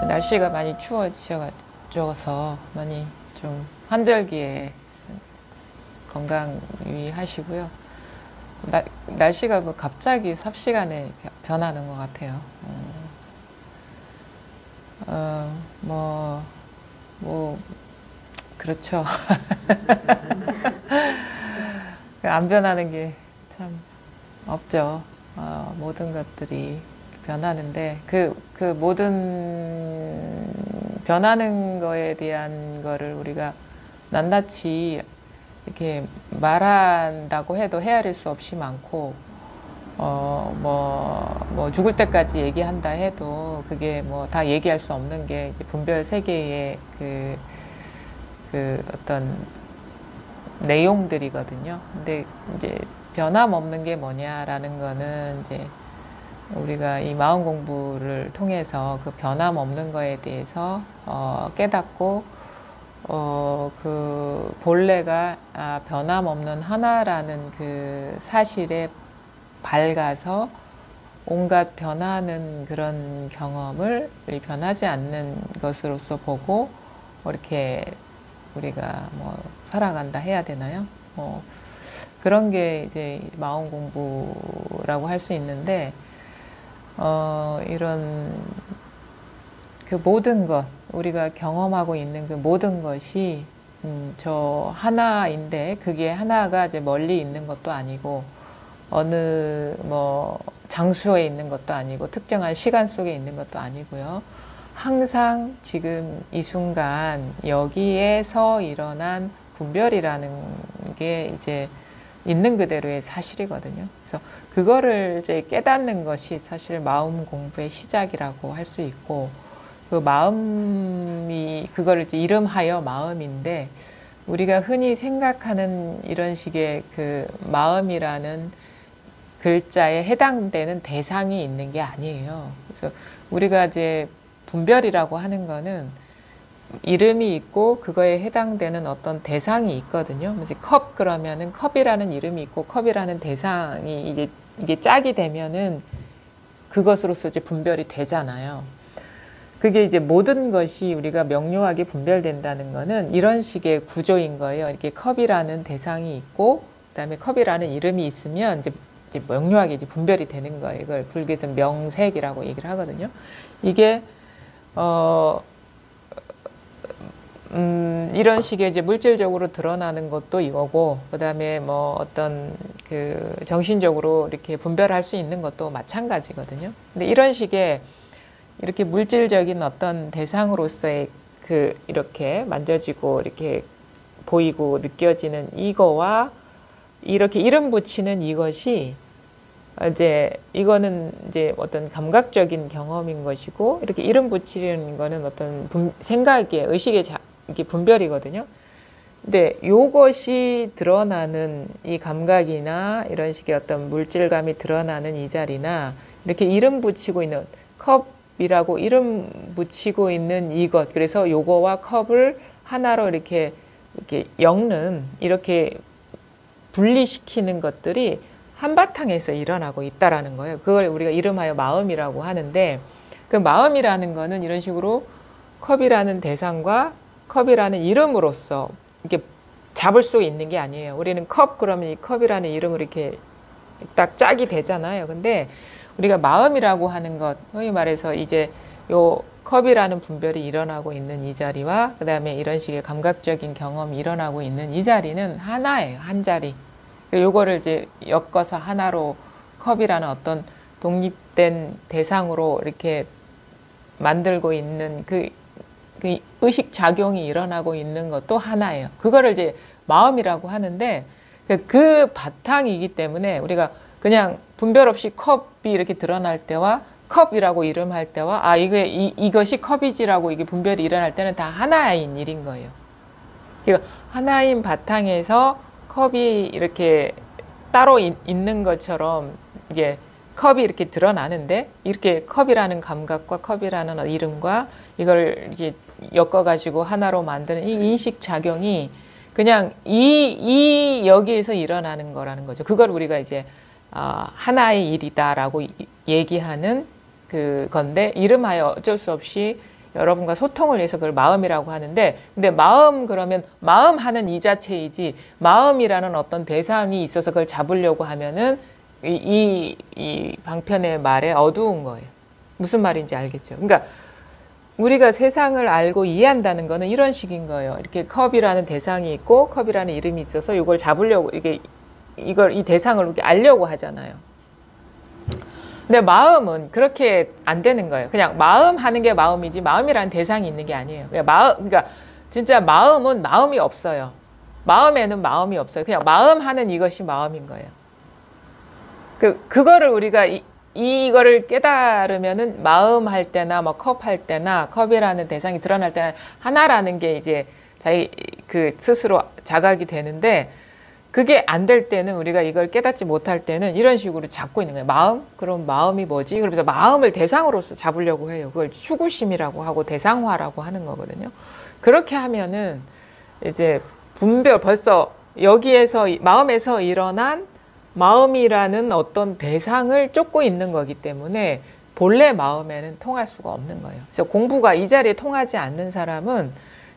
날씨가 많이 추워지셔서 많이 좀 환절기에 건강 유의하시고요. 날씨가 뭐 갑자기 삽시간에 변하는 것 같아요. 그렇죠. 안 변하는 게 참 없죠. 모든 것들이 변하는데 그 모든 변하는 거에 대한 거를 우리가 낱낱이 이렇게 말한다고 해도 헤아릴 수 없이 많고, 죽을 때까지 얘기한다 해도 그게 뭐 다 얘기할 수 없는 게 이제 분별 세계의 그 어떤 내용들이거든요. 근데 이제 변함없는 게 뭐냐라는 거는 이제 우리가 이 마음 공부를 통해서 그 변함없는 거에 대해서 깨닫고 그 본래가 변함없는 하나라는 그 사실에 밝아서 온갖 변하는 그런 경험을 변하지 않는 것으로서 보고 이렇게 우리가 뭐 살아간다 해야 되나요? 그런 게 이제 마음 공부라고 할 수 있는데, 이런 그 모든 것, 우리가 경험하고 있는 그 모든 것이 저 하나인데, 그게 하나가 이제 멀리 있는 것도 아니고 어느 뭐 장소에 있는 것도 아니고 특정한 시간 속에 있는 것도 아니고요. 항상 지금 이 순간 여기에서 일어난 분별이라는 게 이제 있는 그대로의 사실이거든요. 그래서 그거를 이제 깨닫는 것이 사실 마음 공부의 시작이라고 할 수 있고, 그 마음이 그거를 이제 이름하여 마음인데, 우리가 흔히 생각하는 이런 식의 그 마음이라는 글자에 해당되는 대상이 있는 게 아니에요. 그래서 우리가 이제 분별이라고 하는 거는 이름이 있고 그거에 해당되는 어떤 대상이 있거든요. 이제 컵 그러면은 컵이라는 이름이 있고 컵이라는 대상이 이제 이게 짝이 되면은 그것으로서 이제 분별이 되잖아요. 그게 이제 모든 것이 우리가 명료하게 분별된다는 거는 이런 식의 구조인 거예요. 이렇게 컵이라는 대상이 있고 그다음에 컵이라는 이름이 있으면 이제 명료하게 이제 분별이 되는 거예요. 이걸 불교에서 명색이라고 얘기를 하거든요. 이게 이런 식의 이제 물질적으로 드러나는 것도 이거고, 그 다음에 뭐 어떤 그 정신적으로 이렇게 분별할 수 있는 것도 마찬가지거든요. 근데 이런 식의 이렇게 물질적인 어떤 대상으로서의 그 이렇게 만져지고 이렇게 보이고 느껴지는 이거와 이렇게 이름 붙이는 이것이 이제 이거는 이제 어떤 감각적인 경험인 것이고, 이렇게 이름 붙이는 거는 어떤 생각의 의식의 이게 분별이거든요. 근데 요것이 드러나는 이 감각이나 이런 식의 어떤 물질감이 드러나는 이 자리나 이렇게 이름 붙이고 있는 컵이라고 이름 붙이고 있는 이것, 그래서 요거와 컵을 하나로 이렇게 엮는, 이렇게 분리시키는 것들이 한바탕에서 일어나고 있다라는 거예요. 그걸 우리가 이름하여 마음이라고 하는데, 그 마음이라는 거는 이런 식으로 컵이라는 대상과 컵이라는 이름으로서 이렇게 잡을 수 있는 게 아니에요. 우리는 컵 그러면 이 컵이라는 이름으로 이렇게 딱 짝이 되잖아요. 근데 우리가 마음이라고 하는 것, 소위 말해서 이제 요 컵이라는 분별이 일어나고 있는 이 자리와 그 다음에 이런 식의 감각적인 경험이 일어나고 있는 이 자리는 하나예요. 한 자리. 요거를 이제 엮어서 하나로 컵이라는 어떤 독립된 대상으로 이렇게 만들고 있는 그 의식 작용이 일어나고 있는 것도 하나예요. 그거를 이제 마음이라고 하는데, 그 바탕이기 때문에 우리가 그냥 분별 없이 컵이 이렇게 드러날 때와 컵이라고 이름할 때와 이것이 컵이지라고 이게 분별이 일어날 때는 다 하나인 일인 거예요. 그러니까 하나인 바탕에서 컵이 이렇게 따로 있는 것처럼 이제 컵이 이렇게 드러나는데, 이렇게 컵이라는 감각과 컵이라는 이름과 이걸 이렇게 엮어가지고 하나로 만드는 이 인식 작용이 그냥 여기에서 일어나는 거라는 거죠. 그걸 우리가 이제 하나의 일이다라고 얘기하는 그 건데, 이름하여 어쩔 수 없이 여러분과 소통을 위해서 그걸 마음이라고 하는데, 근데 마음 그러면 마음 하는 이 자체이지 마음이라는 어떤 대상이 있어서 그걸 잡으려고 하면은 이 방편의 말에 어두운 거예요. 무슨 말인지 알겠죠? 그러니까 우리가 세상을 알고 이해한다는 거는 이런 식인 거예요. 이렇게 컵이라는 대상이 있고 컵이라는 이름이 있어서 이걸 잡으려고 이 대상을 이렇게 알려고 하잖아요. 근데 마음은 그렇게 안 되는 거예요. 그냥 마음 하는 게 마음이지 마음이라는 대상이 있는 게 아니에요. 그러니까 진짜 마음은 마음이 없어요. 마음에는 마음이 없어요. 그냥 마음 하는 이것이 마음인 거예요. 그거를 우리가 이거를 깨달으면은 마음 할 때나 뭐 컵 할 때나 컵이라는 대상이 드러날 때나 하나라는 게 이제 자기 스스로 자각이 되는데, 그게 안 될 때는 우리가 이걸 깨닫지 못할 때는 이런 식으로 잡고 있는 거예요. 마음? 그럼 마음이 뭐지? 그러면서 마음을 대상으로서 잡으려고 해요. 그걸 추구심이라고 하고 대상화라고 하는 거거든요. 그렇게 하면은 이제 벌써 여기에서 마음에서 일어난 마음이라는 어떤 대상을 쫓고 있는 거기 때문에 본래 마음에는 통할 수가 없는 거예요. 그래서 공부가 이 자리에 통하지 않는 사람은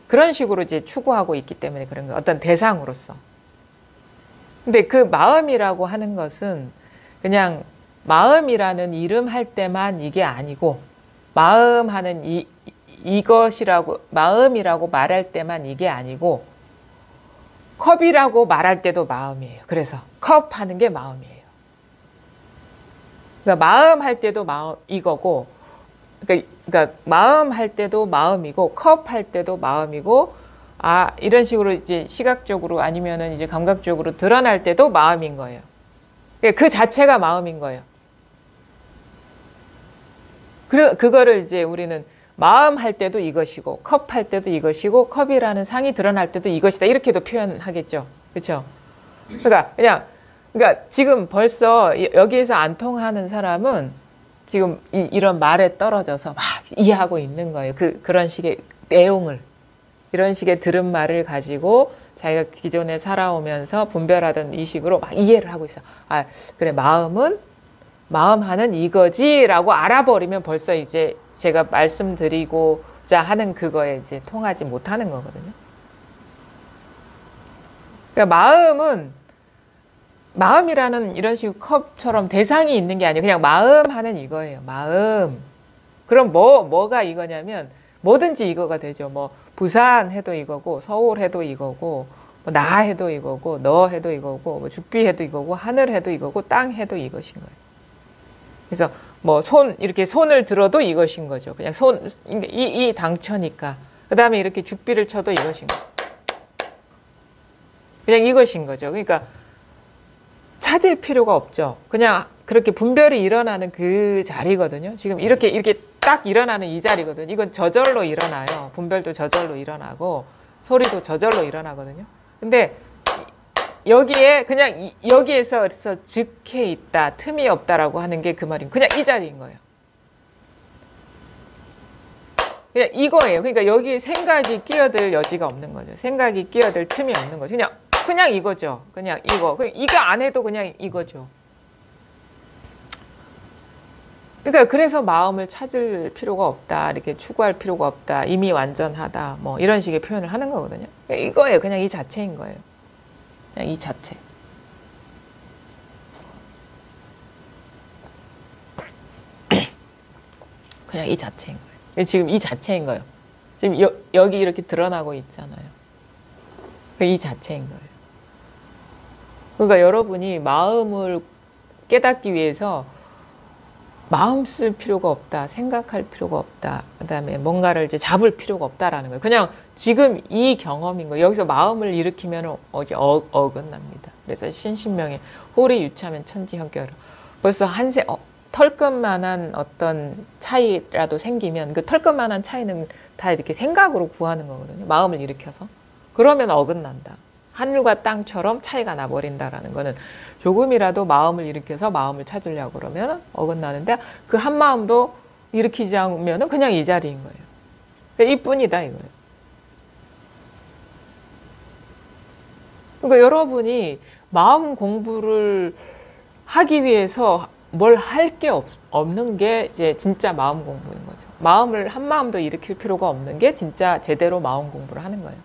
그런 식으로 이제 추구하고 있기 때문에 그런 거예요. 어떤 대상으로서. 근데 그 마음이라고 하는 것은 그냥 마음이라는 이름 할 때만 이게 아니고, 마음 하는 이것이라고, 마음이라고 말할 때만 이게 아니고, 컵이라고 말할 때도 마음이에요. 그래서 컵 하는 게 마음이에요. 그러니까 마음 할 때도 이거고, 그러니까 마음 할 때도 마음이고, 컵 할 때도 마음이고, 이런 식으로 이제 시각적으로 아니면은 이제 감각적으로 드러날 때도 마음인 거예요. 그 자체가 마음인 거예요. 그거를 이제 우리는 마음 할 때도 이것이고, 컵 할 때도 이것이고, 컵이라는 상이 드러날 때도 이것이다. 이렇게도 표현하겠죠. 그렇죠? 그러니까 지금 벌써 여기에서 안 통하는 사람은 지금 이런 말에 떨어져서 막 이해하고 있는 거예요. 그런 식의 내용을. 이런 식의 들은 말을 가지고 자기가 기존에 살아오면서 분별하던 이 식으로 막 이해를 하고 있어. 그래, 마음은 마음 하는 이거지라고 알아버리면 벌써 이제 제가 말씀드리고자 하는 그거에 이제 통하지 못하는 거거든요. 그러니까 마음이라는 이런 식으로 컵처럼 대상이 있는 게 아니에요. 그냥 마음 하는 이거예요. 마음. 그럼 뭐가 이거냐면 뭐든지 이거가 되죠. 뭐 부산 해도 이거고, 서울 해도 이거고, 뭐 나 해도 이거고, 너 해도 이거고, 뭐 죽비 해도 이거고, 하늘 해도 이거고, 땅 해도 이것인 거예요. 그래서 뭐 이렇게 손을 들어도 이것인 거죠. 그냥 이 당처니까. 그 다음에 이렇게 죽비를 쳐도 이것인 거예요. 그냥 이것인 거죠. 그러니까 찾을 필요가 없죠. 그냥 그렇게 분별이 일어나는 그 자리거든요. 지금 이렇게 딱 일어나는 이 자리거든요. 이건 저절로 일어나요. 분별도 저절로 일어나고 소리도 저절로 일어나거든요. 근데 여기에 그냥 여기에서 즉해 있다, 틈이 없다라고 하는 게 그 말인 그냥 이 자리인 거예요. 그냥 이거예요. 그러니까 여기 생각이 끼어들 여지가 없는 거죠. 생각이 끼어들 틈이 없는 거죠. 그냥 이거죠. 그냥 이거 안 해도 그냥 이거죠. 그러니까 그래서 마음을 찾을 필요가 없다, 이렇게 추구할 필요가 없다, 이미 완전하다, 뭐 이런 식의 표현을 하는 거거든요. 이거예요. 그냥 이 자체인 거예요. 그냥 이 자체. 그냥 이 자체인 거예요. 지금 이 자체인 거예요. 지금 여기 이렇게 드러나고 있잖아요. 이 자체인 거예요. 그러니까 여러분이 마음을 깨닫기 위해서 마음 쓸 필요가 없다, 생각할 필요가 없다, 그 다음에 뭔가를 이제 잡을 필요가 없다라는 거예요. 그냥 지금 이 경험인 거예요. 여기서 마음을 일으키면 어긋납니다. 그래서 신신명에 호리 유참면 천지형결. 벌써 털끝만한 어떤 차이라도 생기면 그 털끝만한 차이는 다 이렇게 생각으로 구하는 거거든요. 마음을 일으켜서. 그러면 어긋난다. 하늘과 땅처럼 차이가 나버린다라는 거는 조금이라도 마음을 일으켜서 마음을 찾으려고 그러면 어긋나는데, 그 한 마음도 일으키지 않으면 그냥 이 자리인 거예요. 이뿐이다 이거예요. 그러니까 여러분이 마음 공부를 하기 위해서 뭘 할 게 없는 게 이제 진짜 마음 공부인 거죠. 마음을 한 마음도 일으킬 필요가 없는 게 진짜 제대로 마음 공부를 하는 거예요.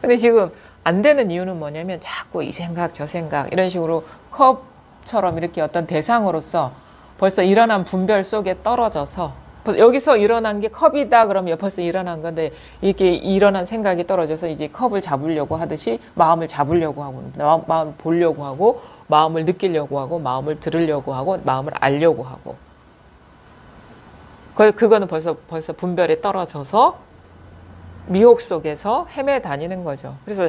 근데 지금 안 되는 이유는 뭐냐면 자꾸 이 생각 저 생각 이런 식으로 컵처럼 이렇게 어떤 대상으로서 벌써 일어난 분별 속에 떨어져서 여기서 일어난 게 컵이다 그러면 벌써 일어난 건데 이렇게 일어난 생각이 떨어져서 이제 컵을 잡으려고 하듯이 마음을 잡으려고 하고 마음을 보려고 하고 마음을 느끼려고 하고 마음을 들으려고 하고 마음을 알려고 하고 그거는 벌써 분별에 떨어져서 미혹 속에서 헤매 다니는 거죠. 그래서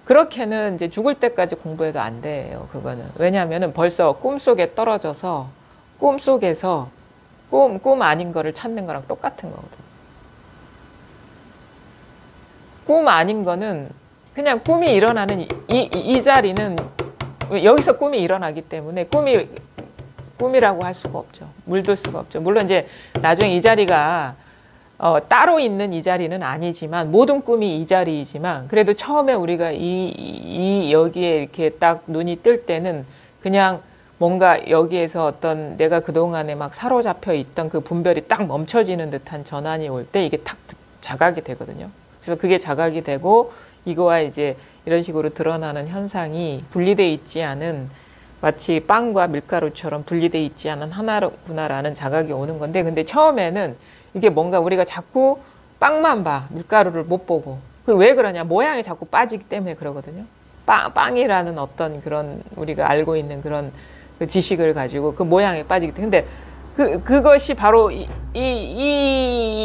그렇게는 이제 죽을 때까지 공부해도 안 돼요. 그거는 왜냐하면은 벌써 꿈속에 떨어져서 꿈속에서 꿈 아닌 거를 찾는 거랑 똑같은 거거든요. 꿈 아닌 거는 그냥 꿈이 일어나는 이 자리는 여기서 꿈이 일어나기 때문에 꿈이라고 할 수가 없죠. 물들 수가 없죠. 물론 이제 나중에 이 자리가 따로 있는 이 자리는 아니지만 모든 꿈이 이 자리이지만 그래도 처음에 우리가 여기에 이렇게 딱 눈이 뜰 때는 그냥 뭔가 여기에서 어떤 내가 그동안에 막 사로잡혀 있던 그 분별이 딱 멈춰지는 듯한 전환이 올 때 이게 탁 자각이 되거든요. 그래서 그게 자각이 되고 이거와 이제 이런 식으로 드러나는 현상이 분리되어 있지 않은 마치 빵과 밀가루처럼 분리되어 있지 않은 하나구나라는 자각이 오는 건데 근데 처음에는 이게 뭔가 우리가 자꾸 빵만 봐. 밀가루를 못 보고. 왜 그러냐. 모양이 자꾸 빠지기 때문에 그러거든요. 빵이라는 어떤 그런 우리가 알고 있는 그런 그 지식을 가지고 그 모양에 빠지기 때문에 근데 그것이 바로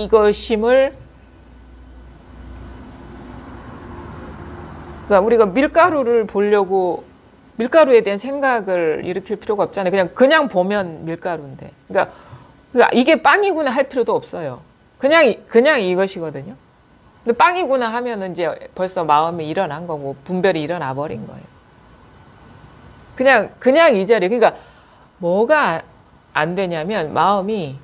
이것임을 그러니까 우리가 밀가루를 보려고 밀가루에 대한 생각을 일으킬 필요가 없잖아요. 그냥 보면 밀가루인데. 그러니까 이게 빵이구나 할 필요도 없어요. 그냥 이것이거든요. 근데 빵이구나 하면은 이제 벌써 마음이 일어난 거고 분별이 일어나 버린 거예요. 그냥 이 자리에 그러니까 뭐가 안 되냐면 마음이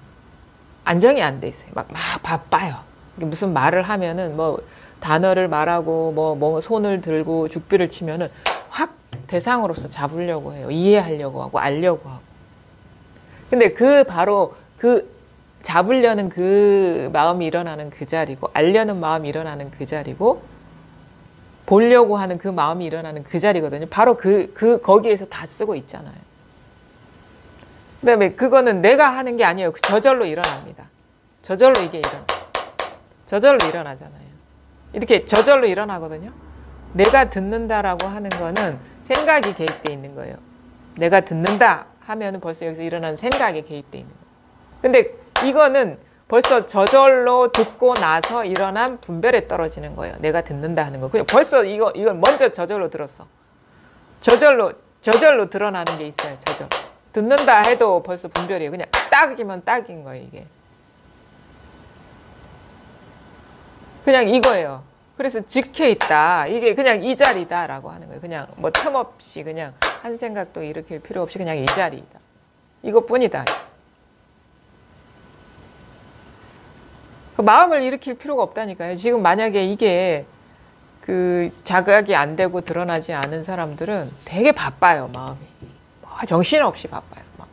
안정이 안 돼 있어요. 막 바빠요. 무슨 말을 하면은 뭐 단어를 말하고 뭐 손을 들고 죽비를 치면은 확 대상으로서 잡으려고 해요. 이해하려고 하고 알려고 하고. 근데 바로 잡으려는 그 마음이 일어나는 그 자리고 알려는 마음이 일어나는 그 자리고 보려고 하는 그 마음이 일어나는 그 자리거든요. 바로 거기에서 다 쓰고 있잖아요. 그다음에 그거는 내가 하는 게 아니에요. 저절로 일어납니다. 저절로 이게 저절로 일어나잖아요. 이렇게 저절로 일어나거든요. 내가 듣는다라고 하는 거는 생각이 개입되어 있는 거예요. 내가 듣는다 하면은 벌써 여기서 일어나는 생각이 개입되어 있는 거예요. 근데 이거는 벌써 저절로 듣고 나서 일어난 분별에 떨어지는 거예요. 내가 듣는다 하는 거. 그냥 벌써 이건 먼저 저절로 들었어. 저절로 드러나는 게 있어요. 저절로. 듣는다 해도 벌써 분별이에요. 그냥 딱이면 딱인 거예요, 이게. 그냥 이거예요. 그래서 직해 있다. 이게 그냥 이 자리다라고 하는 거예요. 그냥 뭐 틈없이 그냥 한 생각도 일으킬 필요 없이 그냥 이 자리다. 이것뿐이다. 마음을 일으킬 필요가 없다니까요. 지금 만약에 이게 그 자각이 안 되고 드러나지 않은 사람들은 되게 바빠요, 마음이. 정신없이 바빠요. 막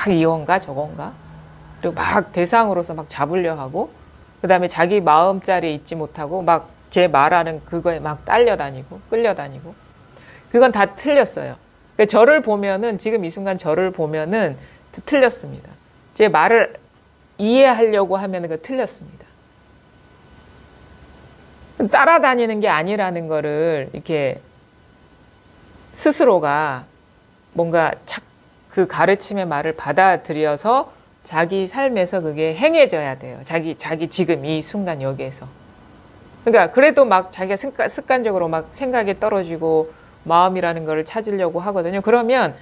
이건가 저건가. 그리고 막 대상으로서 막 잡으려 하고 그 다음에 자기 마음자리에 있지 못하고 막 제 말하는 그거에 막 딸려다니고 끌려다니고 그건 다 틀렸어요. 그러니까 저를 보면은 지금 이 순간 저를 보면은 틀렸습니다. 제 말을 이해하려고 하면 그거 틀렸습니다. 따라다니는 게 아니라는 거를 이렇게 스스로가 뭔가 그 가르침의 말을 받아들여서 자기 삶에서 그게 행해져야 돼요. 자기 지금 이 순간 여기에서. 그러니까 그래도 막 자기가 습관적으로 막 생각이 떨어지고 마음이라는 거를 찾으려고 하거든요. 그러면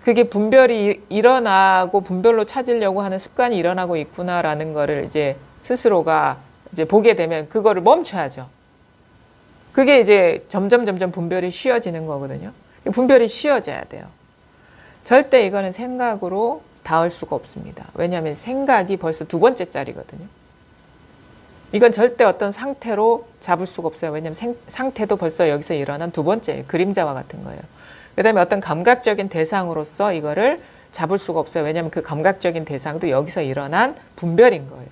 그게 분별이 일어나고 분별로 찾으려고 하는 습관이 일어나고 있구나라는 거를 이제 스스로가 이제 보게 되면 그거를 멈춰야죠. 그게 이제 점점 분별이 쉬워지는 거거든요. 분별이 쉬워져야 돼요. 절대 이거는 생각으로 닿을 수가 없습니다. 왜냐하면 생각이 벌써 두 번째 짜리거든요. 이건 절대 어떤 상태로 잡을 수가 없어요. 왜냐하면 상태도 벌써 여기서 일어난 두 번째 그림자와 같은 거예요. 그 다음에 어떤 감각적인 대상으로서 이거를 잡을 수가 없어요. 왜냐하면 그 감각적인 대상도 여기서 일어난 분별인 거예요.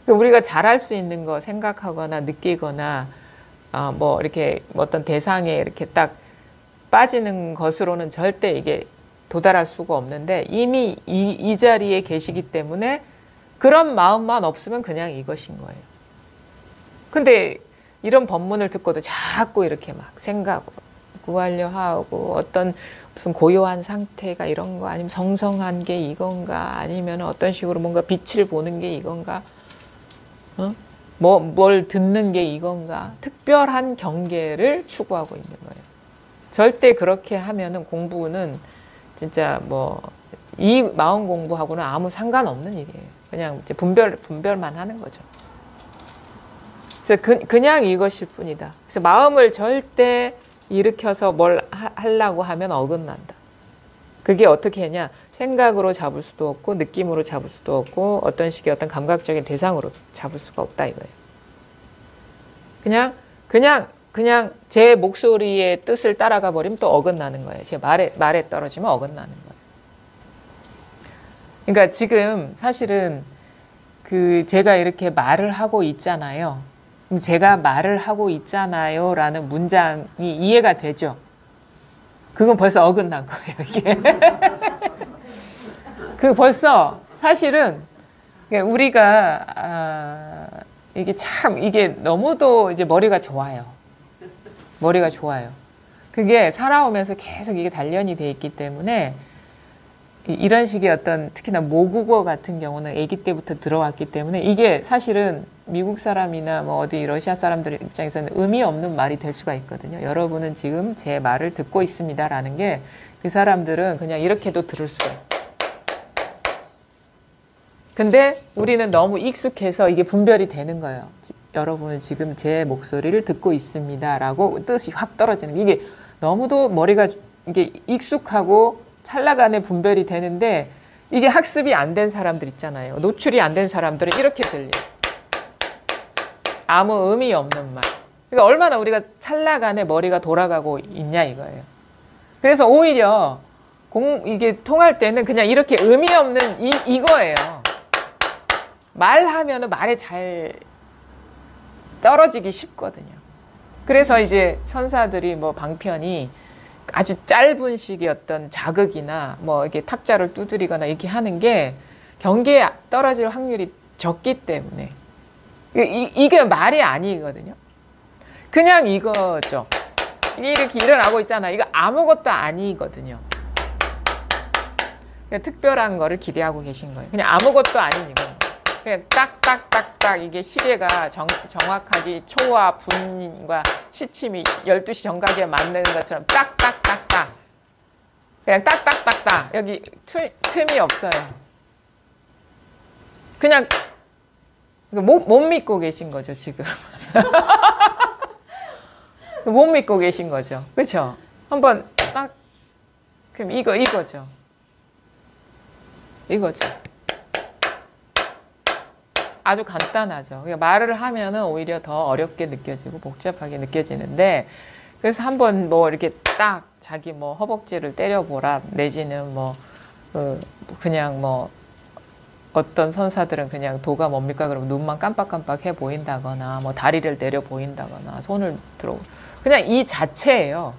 우리가 잘할 수 있는 거 생각하거나 느끼거나 뭐 이렇게 어떤 대상에 이렇게 딱 빠지는 것으로는 절대 이게 도달할 수가 없는데 이미 이 자리에 계시기 때문에 그런 마음만 없으면 그냥 이것인 거예요. 근데 이런 법문을 듣고도 자꾸 이렇게 막 생각 구하려 하고 어떤 무슨 고요한 상태가 이런 거 아니면 성성한 게 이건가 아니면 어떤 식으로 뭔가 빛을 보는 게 이건가 뭘 듣는 게 이건가 특별한 경계를 추구하고 있는 거예요. 절대 그렇게 하면은 공부는 진짜 뭐 이 마음 공부하고는 아무 상관없는 일이에요. 그냥 이제 분별만 하는 거죠. 그래서 그냥 이것일 뿐이다. 그래서 마음을 절대 일으켜서 뭘 하려고 하면 어긋난다. 그게 어떻게 하냐? 생각으로 잡을 수도 없고 느낌으로 잡을 수도 없고 어떤 식의 어떤 감각적인 대상으로 잡을 수가 없다 이거예요. 그냥 제 목소리의 뜻을 따라가 버리면 또 어긋나는 거예요. 제 말에 떨어지면 어긋나는 거예요. 그러니까 지금 사실은 제가 이렇게 말을 하고 있잖아요. 그럼 제가 말을 하고 있잖아요 라는 문장이 이해가 되죠. 그건 벌써 어긋난 거예요, 이게. 그 벌써 사실은 우리가 이게 너무도 이제 머리가 좋아요. 머리가 좋아요. 그게 살아오면서 계속 이게 단련이 돼 있기 때문에 이런 식의 어떤 특히나 모국어 같은 경우는 아기 때부터 들어왔기 때문에 이게 사실은 미국 사람이나 뭐 어디 러시아 사람들 입장에서는 의미 없는 말이 될 수가 있거든요. 여러분은 지금 제 말을 듣고 있습니다라는 게 그 사람들은 그냥 이렇게도 들을 수가 있어요. 근데 우리는 너무 익숙해서 이게 분별이 되는 거예요. 여러분은 지금 제 목소리를 듣고 있습니다라고 뜻이 확 떨어지는 게 이게 너무도 머리가 이게 익숙하고 찰나간에 분별이 되는데 이게 학습이 안 된 사람들 있잖아요. 노출이 안 된 사람들은 이렇게 들려요. 아무 의미 없는 말. 그러니까 얼마나 우리가 찰나간에 머리가 돌아가고 있냐 이거예요. 그래서 오히려 이게 통할 때는 그냥 이렇게 의미 없는 이거예요. 말하면은 말에 잘 떨어지기 쉽거든요. 그래서 이제 선사들이 뭐 방편이 아주 짧은 식의 어떤 자극이나 뭐 이렇게 탁자를 두드리거나 이렇게 하는 게 경계에 떨어질 확률이 적기 때문에 이게 말이 아니거든요. 그냥 이거죠. 이렇게 일어나고 있잖아. 이거 아무것도 아니거든요. 그냥 특별한 거를 기대하고 계신 거예요. 그냥 아무것도 아닌 이거. 그냥 딱딱딱딱 이게 시계가 정확하게 초와 분과 시침이 12시 정각에 맞는 것처럼 딱딱딱딱 그냥 딱딱딱딱 여기 틈이 없어요. 그냥 못 믿고 계신 거죠 지금. 못 믿고 계신 거죠. 그렇죠? 한번 딱 그럼 이거죠. 아주 간단하죠. 그러니까 말을 하면은 오히려 더 어렵게 느껴지고 복잡하게 느껴지는데 그래서 한번 뭐 이렇게 딱 자기 뭐 허벅지를 때려보라 내지는 뭐 그냥 뭐 어떤 선사들은 그냥 도가 뭡니까 그러면 눈만 깜빡깜빡 해 보인다거나 뭐 다리를 내려 보인다거나 손을 들어 그냥 이 자체예요.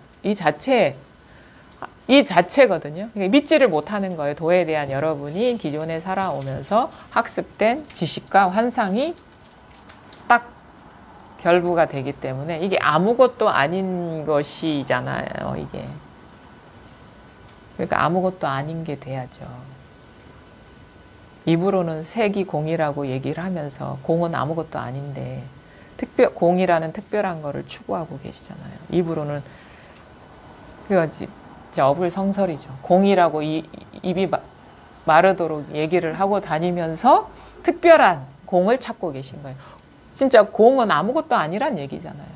이 자체거든요. 믿지를 못하는 거예요. 도에 대한 여러분이 기존에 살아오면서 학습된 지식과 환상이 딱 결부가 되기 때문에 이게 아무것도 아닌 것이잖아요. 이게. 그러니까 아무것도 아닌 게 돼야죠. 입으로는 색이 공이라고 얘기를 하면서 공은 아무것도 아닌데 공이라는 특별한 거를 추구하고 계시잖아요. 입으로는 진짜 어불성설이죠. 공이라고 입이 마르도록 얘기를 하고 다니면서 특별한 공을 찾고 계신 거예요. 진짜 공은 아무것도 아니란 얘기잖아요.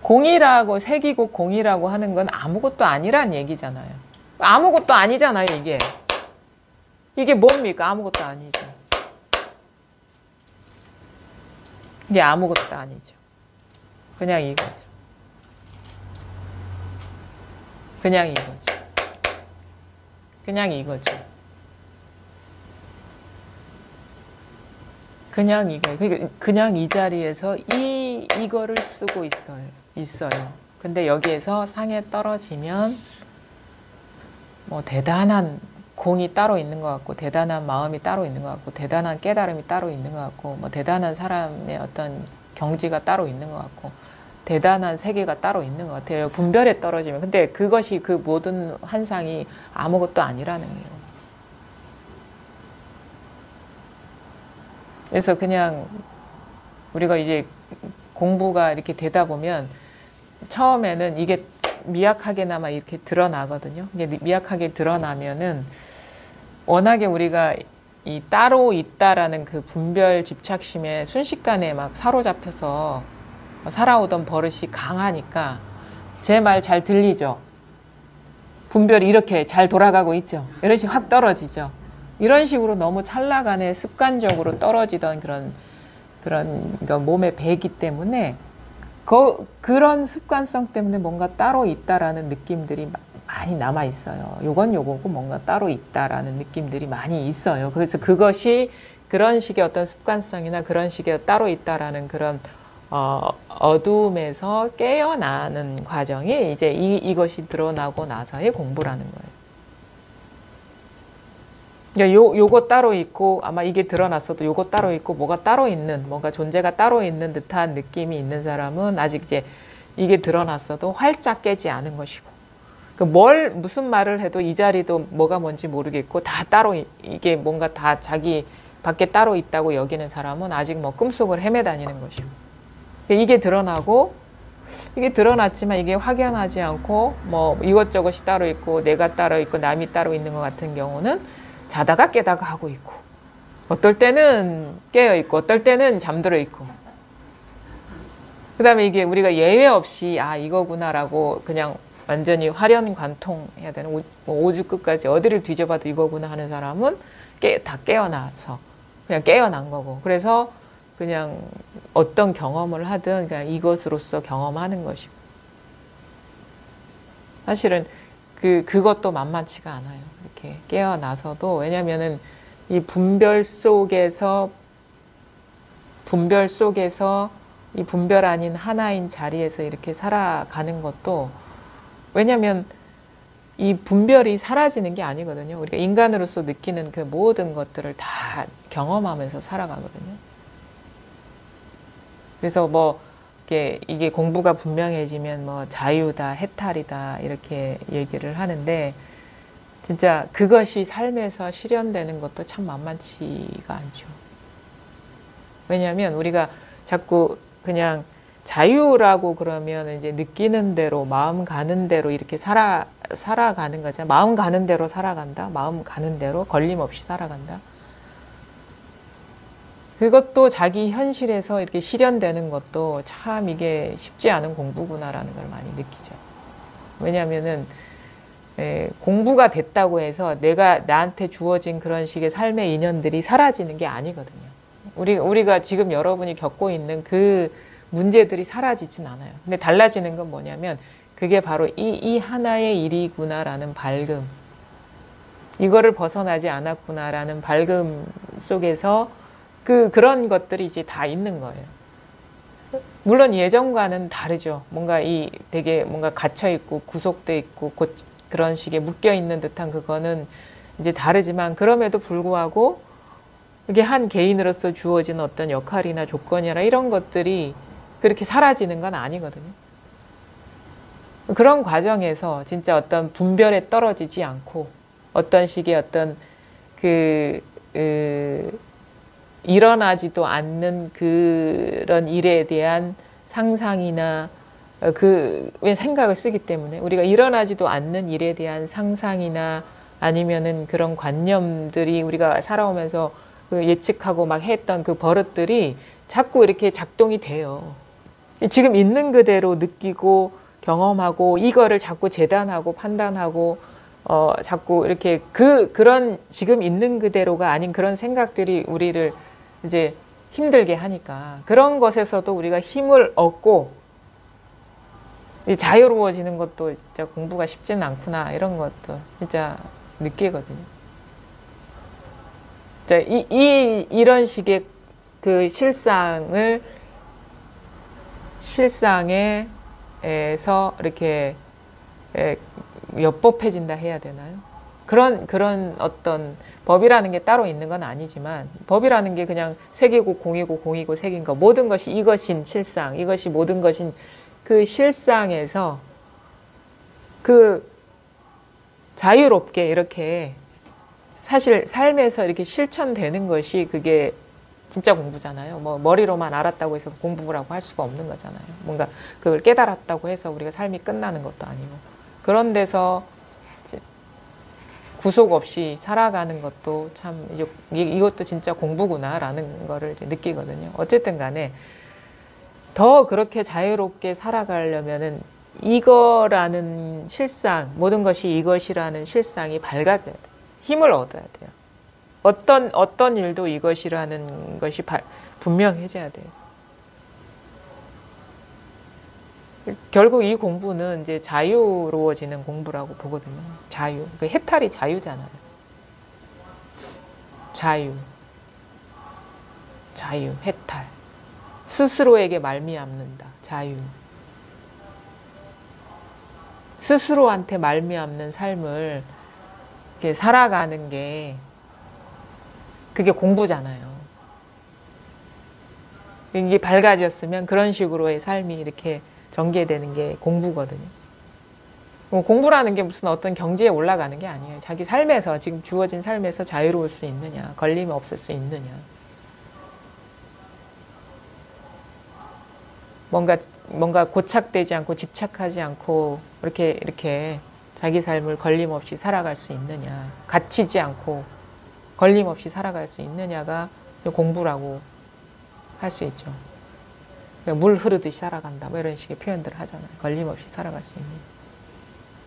공이라고 색이고 공이라고 하는 건 아무것도 아니란 얘기잖아요. 아무것도 아니잖아요, 이게. 이게 뭡니까? 아무것도 아니죠. 이게 아무것도 아니죠. 그냥 이거죠. 그냥 이거죠. 그냥 이거죠. 그냥 이거. 그냥 이 자리에서 이거를 쓰고 있어요. 근데 여기에서 상에 떨어지면 뭐 대단한 공이 따로 있는 것 같고, 대단한 마음이 따로 있는 것 같고, 대단한 깨달음이 따로 있는 것 같고, 뭐 대단한 사람의 어떤 경지가 따로 있는 것 같고, 대단한 세계가 따로 있는 것 같아요. 분별에 떨어지면. 근데 그것이 그 모든 환상이 아무것도 아니라는 거예요. 그래서 그냥 우리가 이제 공부가 이렇게 되다 보면 처음에는 이게 미약하게나마 이렇게 드러나거든요. 이게 미약하게 드러나면은 워낙에 우리가 이 따로 있다라는 그 분별 집착심에 순식간에 막 사로잡혀서 살아오던 버릇이 강하니까 제 말 잘 들리죠? 분별이 이렇게 잘 돌아가고 있죠? 이런 식으로 확 떨어지죠? 이런 식으로 너무 찰나간에 습관적으로 떨어지던 그런 몸에 배기 때문에 그런 습관성 때문에 뭔가 따로 있다라는 느낌들이 많이 남아 있어요. 요건 요거고 뭔가 따로 있다라는 느낌들이 많이 있어요. 그래서 그것이 그런 식의 어떤 습관성이나 그런 식의 따로 있다라는 그런 어둠에서 깨어나는 과정이 이제 이것이 드러나고 나서의 공부라는 거예요. 요거 따로 있고, 아마 이게 드러났어도 요거 따로 있고, 뭐가 따로 있는, 뭔가 존재가 따로 있는 듯한 느낌이 있는 사람은 아직 이제 이게 드러났어도 활짝 깨지 않은 것이고, 무슨 말을 해도 이 자리도 뭐가 뭔지 모르겠고, 다 따로, 이게 뭔가 다 자기 밖에 따로 있다고 여기는 사람은 아직 뭐 꿈속을 헤매다니는 것이고, 이게 드러나고, 이게 드러났지만 이게 확연하지 않고, 뭐 이것저것이 따로 있고, 내가 따로 있고, 남이 따로 있는 것 같은 경우는 자다가 깨다가 하고 있고, 어떨 때는 깨어 있고, 어떨 때는 잠들어 있고, 그 다음에 이게 우리가 예외 없이 이거구나라고 그냥 완전히 활연관통해야 되는 오주 끝까지 어디를 뒤져봐도 이거구나 하는 사람은 다 깨어나서 그냥 깨어난 거고, 그래서 그냥 어떤 경험을 하든 그냥 이것으로서 경험하는 것이고, 사실은 그것도 만만치가 않아요. 이렇게 깨어나서도. 왜냐면은 이 분별 속에서 이 분별 아닌 하나인 자리에서 이렇게 살아가는 것도, 왜냐면 이 분별이 사라지는 게 아니거든요. 우리가 인간으로서 느끼는 그 모든 것들을 다 경험하면서 살아가거든요. 그래서 뭐 이게 공부가 분명해지면 뭐 자유다, 해탈이다 이렇게 얘기를 하는데, 진짜 그것이 삶에서 실현되는 것도 참 만만치가 않죠. 왜냐하면 우리가 자꾸 그냥 자유라고 그러면 이제 느끼는 대로, 마음 가는 대로 이렇게 살아가는 거잖아요. 마음 가는 대로 살아간다. 마음 가는 대로 걸림없이 살아간다. 그것도 자기 현실에서 이렇게 실현되는 것도 참 이게 쉽지 않은 공부구나라는 걸 많이 느끼죠. 왜냐하면은 공부가 됐다고 해서 나한테 주어진 그런 식의 삶의 인연들이 사라지는 게 아니거든요. 우리가 지금 여러분이 겪고 있는 그 문제들이 사라지진 않아요. 근데 달라지는 건 뭐냐면 그게 바로 이 하나의 일이구나라는 밝음, 이거를 벗어나지 않았구나라는 밝음 속에서 그런 것들이 이제 다 있는 거예요. 물론 예전과는 다르죠. 뭔가 되게 뭔가 갇혀있고 구속돼 있고 그런 식의 묶여있는 듯한 그거는 이제 다르지만, 그럼에도 불구하고 이게 한 개인으로서 주어진 어떤 역할이나 조건이나 이런 것들이 그렇게 사라지는 건 아니거든요. 그런 과정에서 진짜 어떤 분별에 떨어지지 않고 어떤 식의 어떤 일어나지도 않는 그런 일에 대한 상상이나 왜 생각을 쓰기 때문에 우리가 일어나지도 않는 일에 대한 상상이나 아니면은 그런 관념들이 우리가 살아오면서 예측하고 막 했던 그 버릇들이 자꾸 이렇게 작동이 돼요. 지금 있는 그대로 느끼고 경험하고 이거를 자꾸 재단하고 판단하고 자꾸 이렇게 그런 지금 있는 그대로가 아닌 그런 생각들이 우리를 이제 힘들게 하니까, 그런 것에서도 우리가 힘을 얻고 자유로워지는 것도 진짜 공부가 쉽지는 않구나, 이런 것도 진짜 느끼거든요. 자, 이런 식의 그 실상에서 이렇게 엽법해진다 해야 되나요? 그런 어떤 법이라는 게 따로 있는 건 아니지만, 법이라는 게 그냥 색이고 공이고 공이고 색인 거, 모든 것이 이것인 실상, 이것이 모든 것인 그 실상에서 그 자유롭게 이렇게 사실 삶에서 이렇게 실천되는 것이 그게 진짜 공부잖아요. 뭐 머리로만 알았다고 해서 공부라고 할 수가 없는 거잖아요. 뭔가 그걸 깨달았다고 해서 우리가 삶이 끝나는 것도 아니고, 그런 데서 구속 없이 살아가는 것도 참 이것도 진짜 공부구나라는 거를 이제 느끼거든요. 어쨌든 간에 더 그렇게 자유롭게 살아가려면은 이거라는 실상, 모든 것이 이것이라는 실상이 밝아져야 돼요. 힘을 얻어야 돼요. 어떤 일도 이것이라는 것이 분명해져야 돼요. 결국 이 공부는 이제 자유로워지는 공부라고 보거든요. 자유. 그 해탈이 자유잖아요. 자유, 해탈. 스스로에게 말미암는다. 자유. 스스로한테 말미암는 삶을 이렇게 살아가는 게 그게 공부잖아요. 이게 밝아졌으면 그런 식으로의 삶이 이렇게 전개되는 게 공부거든요. 공부라는 게 무슨 어떤 경지에 올라가는 게 아니에요. 자기 삶에서, 지금 주어진 삶에서 자유로울 수 있느냐, 걸림이 없을 수 있느냐. 뭔가 고착되지 않고 집착하지 않고 이렇게 자기 삶을 걸림없이 살아갈 수 있느냐, 갇히지 않고 걸림없이 살아갈 수 있느냐가 공부라고 할 수 있죠. 물 흐르듯이 살아간다, 뭐 이런 식의 표현들을 하잖아요. 걸림없이 살아갈 수 있는.